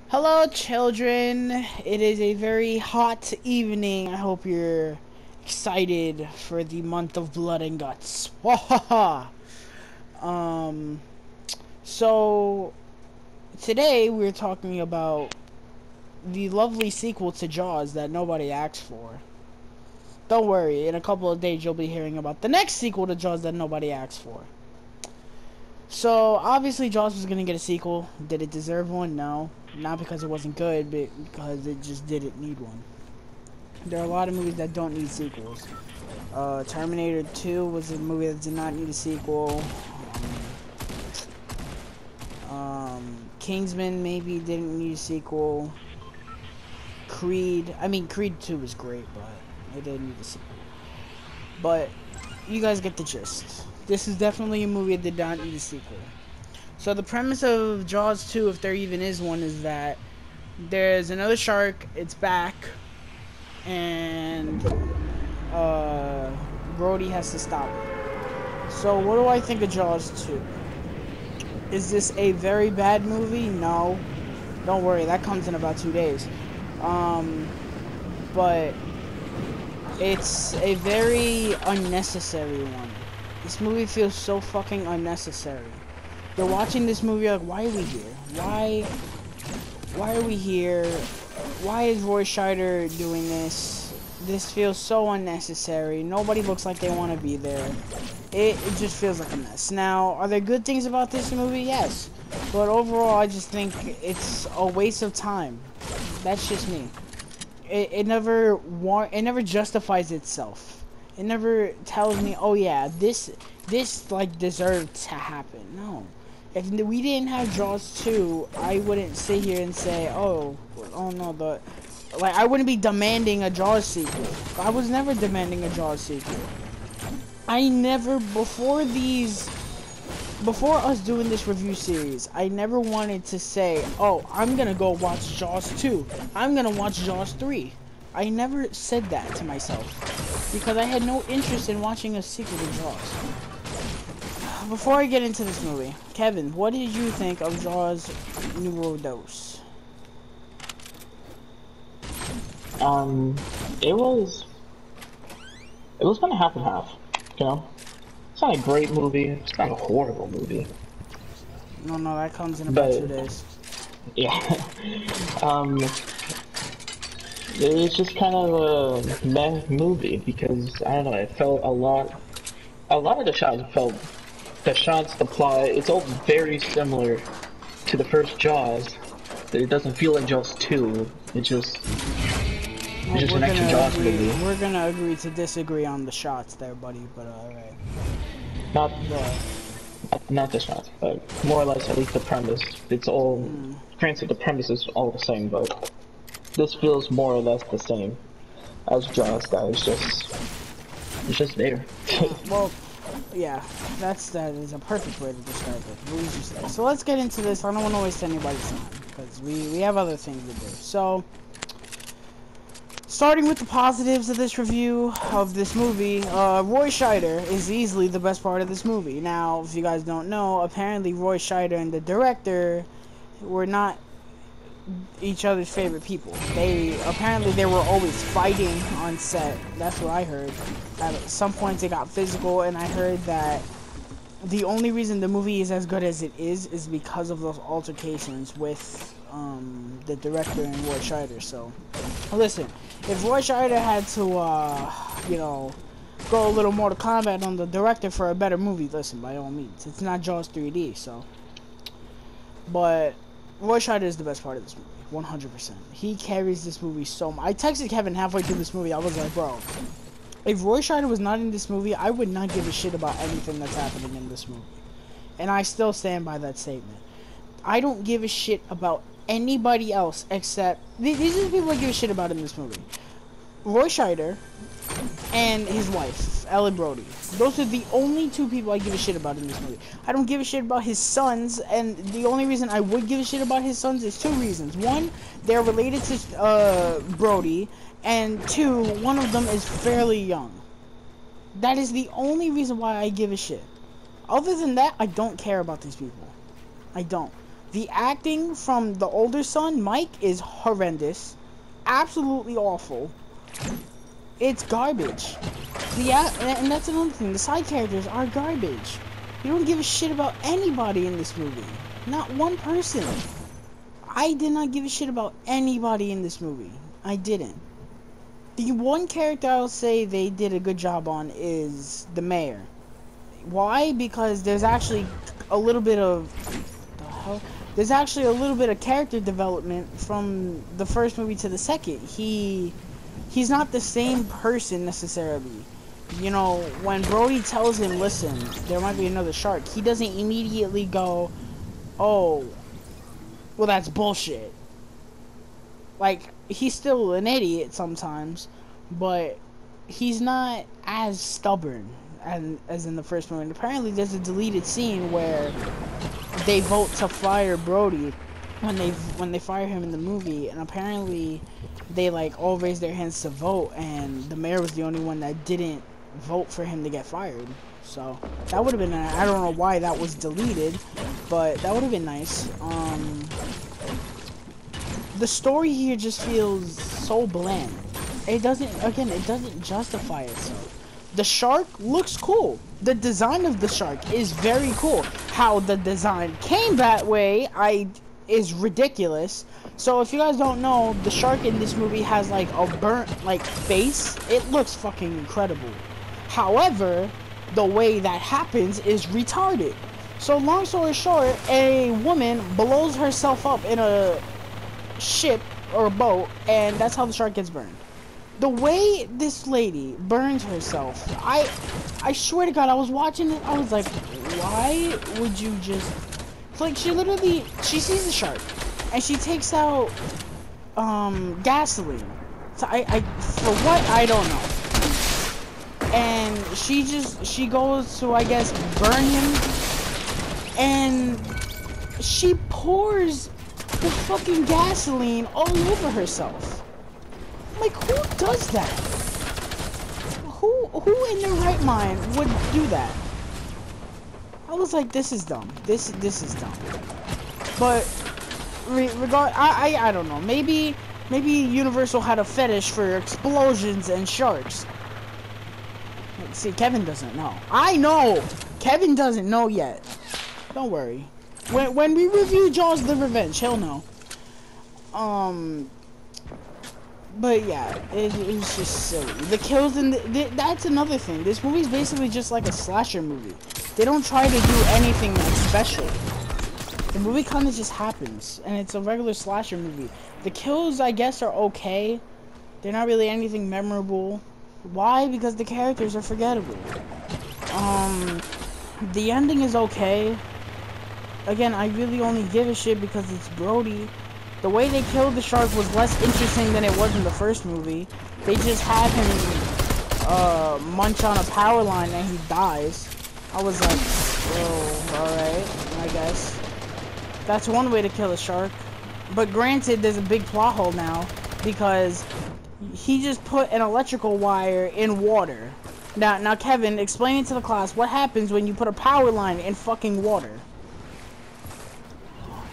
Hello, children. It is a very hot evening. I hope you're excited for the month of blood and guts. Wahaha! Um, so today we're talking about the lovely sequel to Jaws that nobody asked for. Don't worry, in a couple of days you'll be hearing about the next sequel to Jaws that nobody asked for. So, obviously Jaws was gonna get a sequel. Did it deserve one? No. Not because it wasn't good, but because it just didn't need one. There are a lot of movies that don't need sequels. Terminator 2 was a movie that did not need a sequel. Kingsman maybe didn't need a sequel. Creed 2 was great, but it didn't need a sequel. But you guys get the gist. This is definitely a movie that did not need a sequel. So the premise of Jaws 2, if there even is one, is that there's another shark, it's back, and Brody has to stop it. So what do I think of Jaws 2? Is this a very bad movie? No. Don't worry, that comes in about 2 days. But it's a very unnecessary one. This movie feels so fucking unnecessary. You're watching this movie, you're like, why are we here? Why are we here? Why is Roy Scheider doing this? This feels so unnecessary. Nobody looks like they want to be there. It just feels like a mess. Now, are there good things about this movie? Yes. But overall, I just think it's a waste of time. That's just me. It never justifies itself. It never tells me, oh yeah, this like deserved to happen. No. If we didn't have Jaws 2, I wouldn't sit here and say, oh no, I wouldn't be demanding a Jaws sequel. I was never demanding a Jaws sequel. Before us doing this review series, I never wanted to say, oh, I'm gonna go watch Jaws 2. I'm gonna watch Jaws 3. I never said that to myself, because I had no interest in watching a sequel to Jaws. Before I get into this movie, Kevin, what did you think of Jaws Numéro 2? It was kind of half and half, you know? It's not a great movie, it's not a horrible movie. No, that comes in about 2 days. Yeah. It's just kind of a meh movie, because, I don't know, it felt a lot of the shots, the plot, it's all very similar to the first Jaws. It doesn't feel like Jaws 2, it's just an extra Jaws movie. We're gonna agree to disagree on the shots there, buddy, but alright. Not the shots, but more or less at least the premise. It's all, granted the premise is all the same, but this feels more or less the same as Jaws. That it's just there. Well, yeah, that is a perfect way to describe it. So let's get into this. I don't want to waste anybody's time, because we have other things to do. So, starting with the positives of this review of this movie, Roy Scheider is easily the best part of this movie. Now, if you guys don't know, apparently Roy Scheider and the director were not each other's favorite people. Apparently they were always fighting on set. That's what I heard. At some points it got physical, and I heard that the only reason the movie is as good as it is because of those altercations with the director and Roy Scheider. So listen, if Roy Scheider had to go a little more to combat on the director for a better movie, listen, by all means. It's not Jaws 3D, so, but Roy Scheider is the best part of this movie, 100%. He carries this movie so much. I texted Kevin halfway through this movie. I was like, bro, if Roy Scheider was not in this movie, I would not give a shit about anything that's happening in this movie. And I still stand by that statement. I don't give a shit about anybody else except... These are the people I give a shit about in this movie. Roy Scheider and his wife, Ellen Brody. Those are the only two people I give a shit about in this movie. I don't give a shit about his sons, and the only reason I would give a shit about his sons is two reasons. One, they're related to Brody, and two, one of them is fairly young. That is the only reason why I give a shit. Other than that, I don't care about these people. I don't. The acting from the older son, Mike, is horrendous. Absolutely awful. It's garbage. And that's another thing. The side characters are garbage. You don't give a shit about anybody in this movie. Not one person. I did not give a shit about anybody in this movie. I didn't. The one character I'll say they did a good job on is the mayor. Why? Because there's actually a little bit of... the hell? There's actually a little bit of character development from the first movie to the second. He's not the same person necessarily. You know, when Brody tells him, listen, there might be another shark, he doesn't immediately go, oh, well, that's bullshit. Like, he's still an idiot sometimes, but he's not as stubborn as in the first movie. And apparently there's a deleted scene where they vote to fire Brody when they fire him in the movie, and apparently they like all raised their hands to vote, and the mayor was the only one that didn't vote for him to get fired. So that would have been I don't know why that was deleted, but that would have been nice. The story here just feels so bland. It doesn't justify itself. The shark looks cool. The design of the shark is very cool. How the design came that way is ridiculous. So if you guys don't know, the shark in this movie has like a burnt like face. It looks fucking incredible. However, the way that happens is retarded. So long story short, a woman blows herself up in a ship or a boat, and that's how the shark gets burned. The way this lady burns herself, I swear to God, I was watching it, I was like, why would you just... It's like, she sees the shark, and she takes out, gasoline. So for what, I don't know. And she goes to, I guess, burn him, and she pours the fucking gasoline all over herself. Like, who does that? Who in their right mind would do that? I was like, this is dumb. This is dumb. But I don't know. Maybe Universal had a fetish for explosions and sharks. See, Kevin doesn't know. I know. Kevin doesn't know yet. Don't worry. When we review Jaws: The Revenge, he'll know. But yeah, it was just silly. The kills in that's another thing. This movie's basically just like a slasher movie. They don't try to do anything that's special. The movie kind of just happens, and it's a regular slasher movie. The kills, I guess, are okay. They're not really anything memorable. Why? Because the characters are forgettable. The ending is okay. Again, I really only give a shit because it's Brody. The way they killed the shark was less interesting than it was in the first movie. They just had him munch on a power line and he dies. I was like, oh, alright, I guess. That's one way to kill a shark. But granted, there's a big plot hole now because he just put an electrical wire in water. Now, Kevin, explain it to the class. What happens when you put a power line in fucking water?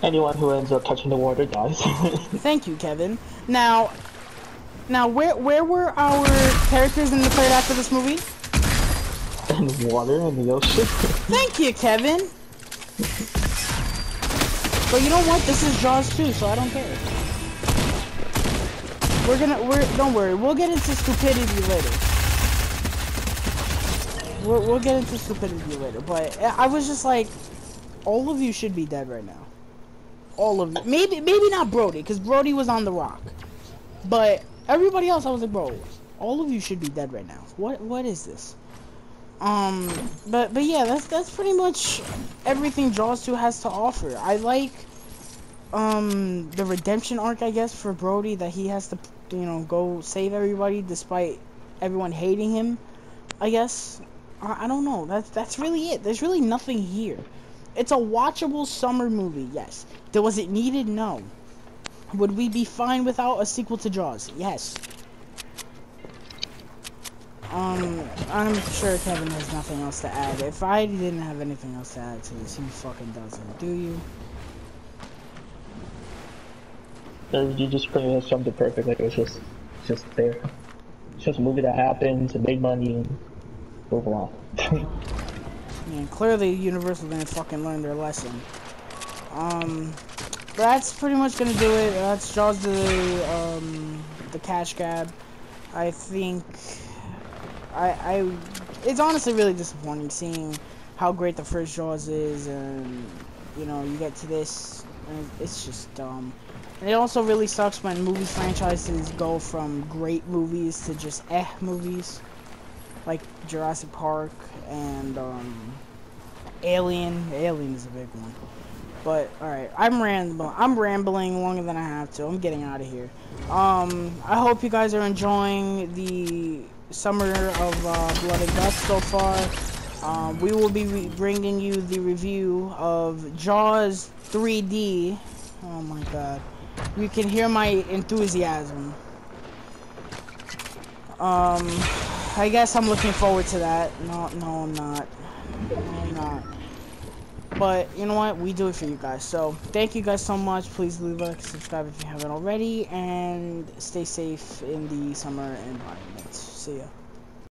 Anyone who ends up touching the water dies. Thank you, Kevin. Now, where were our characters in the third act of this movie? In the water, in the ocean. Thank you, Kevin. But you know what? This is Jaws 2, so I don't care. Don't worry. We'll get into stupidity later. We'll get into stupidity later. But I was just like, all of you should be dead right now. All of you. Maybe not Brody, because Brody was on the rock. But everybody else, I was like, bro, all of you should be dead right now. What is this? But yeah, that's pretty much everything Jaws 2 has to offer. I like the redemption arc, I guess, for Brody, that he has to, you know, go save everybody despite everyone hating him, I guess. I don't know. That's really it. There's really nothing here. It's a watchable summer movie, yes. Was it needed? No. Would we be fine without a sequel to Jaws? Yes. I'm sure Kevin has nothing else to add. If I didn't have anything else to add to this, he fucking doesn't. Do you? You just pretty much summed it perfect. Like it's just there. It's just a movie that happens and made money and move along. Yeah, clearly Universal didn't fucking learn their lesson. That's pretty much gonna do it. That's Jaws the cash grab. I think it's honestly really disappointing seeing how great the first Jaws is, and you know, you get to this and it's just dumb. And it also really sucks when movie franchises go from great movies to just movies, like Jurassic Park and Alien. Alien is a big one. But alright, I'm rambling longer than I have to. I'm getting out of here. I hope you guys are enjoying the summer of Blood and Guts so far. We will be bringing you the review of Jaws 3D. Oh my god. You can hear my enthusiasm. I guess I'm looking forward to that. No, I'm not. No, I'm not. But, you know what? We do it for you guys. So, thank you guys so much. Please leave a like, subscribe if you haven't already. And stay safe in the summer environment. See ya.